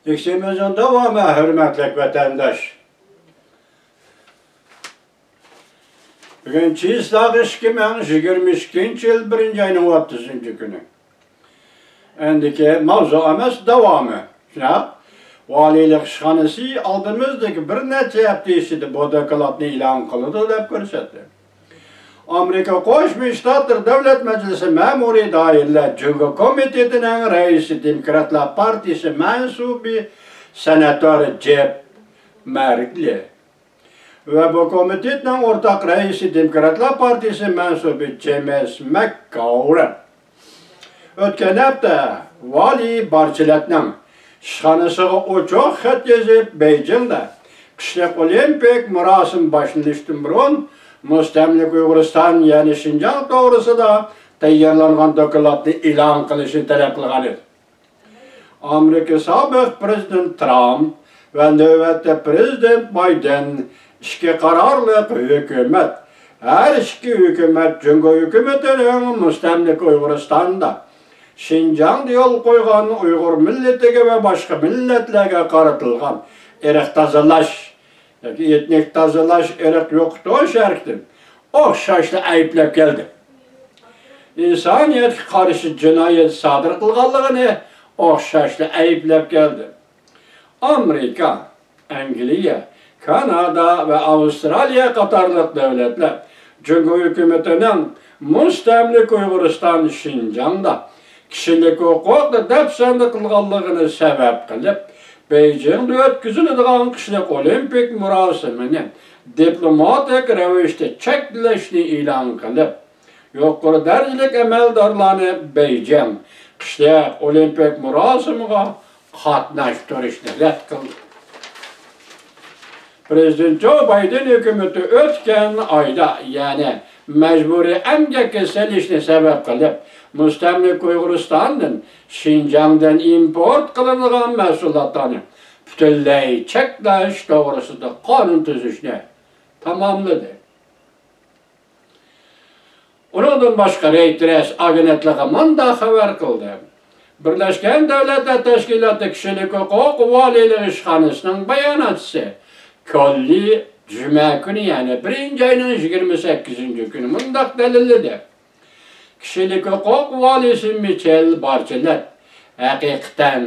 Eksemizin devamı hürmetlik vatandaş. Bugün Çiğslak 2022 yıl 1. ayının 30. günü. Endiki mavzuamız devamı. Valilik işhanesi aldığımızdaki bir neçe yaptıydı bu dokulatını ilan kıldı dep görsetti. Amerika Koşmuş Ştatlar Devlet Meclisi Memuri Dairler Cumhur Komiteti'nin reisi Demokratlar Partisi mensubu senatör Jeb Merkli. Ve bu komitetin ortak reisi Demokratlar Partisi mensubu James McGovern. Ötken hafta Vali Barçilet'nin şanısıga uçak xat yazıp Beijing'de Kışlık Olimpik murasim başlanıştın burun Müstemlik Uyg'uriston yani Şinjan doğrusida tayyorlangan dokulatni ilan qilishni talab qilgan edi. Amerika sobiq prezident Trump ve navbatda prezident Biden ishga qarorliq hukumat her iki hukumat Jungo hukumatining Müstemlik Uyg'uristonda Şinjan'da yol qo'ygan Uyg'ur milletiga ve başka milletlerge qaratilgan irq tozalash yoki etnik tozalash, irq yo'qotish shartini o'xshashda ayblab keldi. İnsaniyetga qarshi jinoyat sodir qilganligini o'xshashda ayblab keldi. Amerika, Angliya, Kanada ve Avustraliya qatorliq davlatlar Jungo hukumatining Müstemlik Uyg'uriston Şinjan'da kishilik huquqni dafsanda qilganligini sabab qilib Beijing'de o'tkaziladigan qishloq olimpik murosimini diplomatik ravishda cheklashni e'lon qilib, yuqori darajalik amaldorlarni Beijing qishloq olimpik murosimiga qatnashtirishni rad qildi. Prezident Joe Biden hukumati o'tgan oyda, ya'ni majburiy emgakka solishni sabab qilib, Müstemlik Uyg'uristondan Şinjan'dan import qilinadigan mahsulotlarni butunlay cheklash to'g'risida qonun tuzishni tamomladi. Undan boshqa Reuters agentligi munda xabar qildi. Birlashgan Davlatlar Tashkiloti kishilik huquq valilik ishxonasining bayonotchisi Kolli juma kuni, ya'ni 1. ayning 28. kuni mundaq dalilladi. Kishilik huquq valisi Michel Barçilet haqiqatan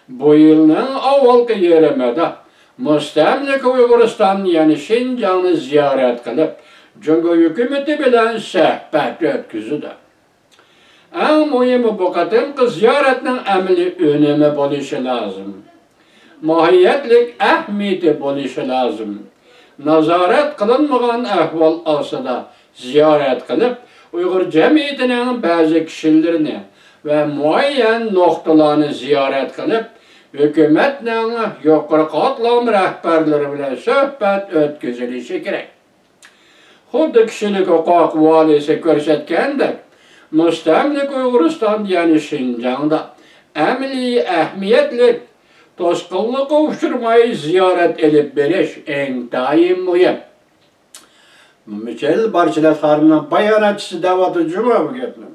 bu yilning avvalgi yerimida Müstemlik Uyg'uriston yani Şinjan'ni ziyorat qilib, Jungo hukumati bilan suhbat o'tkazdi. Eng muhimi bu qatimqi ziyoratning amaliy unumi bo'lishi lozim. Mohiyatlik ahamiyati bo'lishi lozim. Nazorat qilinmagan ahvol ostida ziyorat qilib, Uyghur cemiyetining ba'zi kishilarini ve muayyan noktalarını ziyorat qilib, hukumatning yuqori qatlam rahbarlari bilan suhbat o'tkazilishi kerak. Xuddi kishilik huquq valisi ko'rsatgandek, Müstemlik Uyg'uriston yani Şinjan'da amaliy ahamiyatli to'sqinlikqa uchramay ziyorat elib berish intayin muhim. Michel Barçilet Harun'un bayanatçısı davatı cuma bu gapni.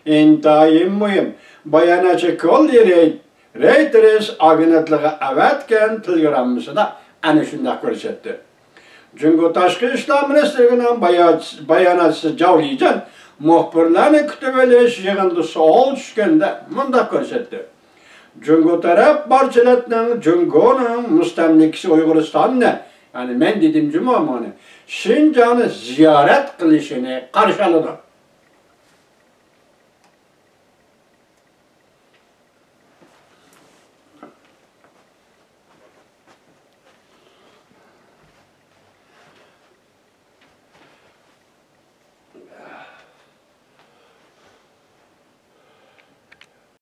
İntayin muhim. Bayanatçı Kolli Reuters agentligi avatgan telegrammasida ana shunday ko'rsatdi. Jungo Tashqi ishlar ministrligining bayonotchisi Javlijan muxbirlarni kutib olish yig'inida savol tushganda mundaq ko'rsatdi. Jungo taraf Barçiletning Jungoning mustamlikasi Uyg'uristonni, yani men dedim cuma mana Şinjan'ı ziyaret qilishini qarshiladi.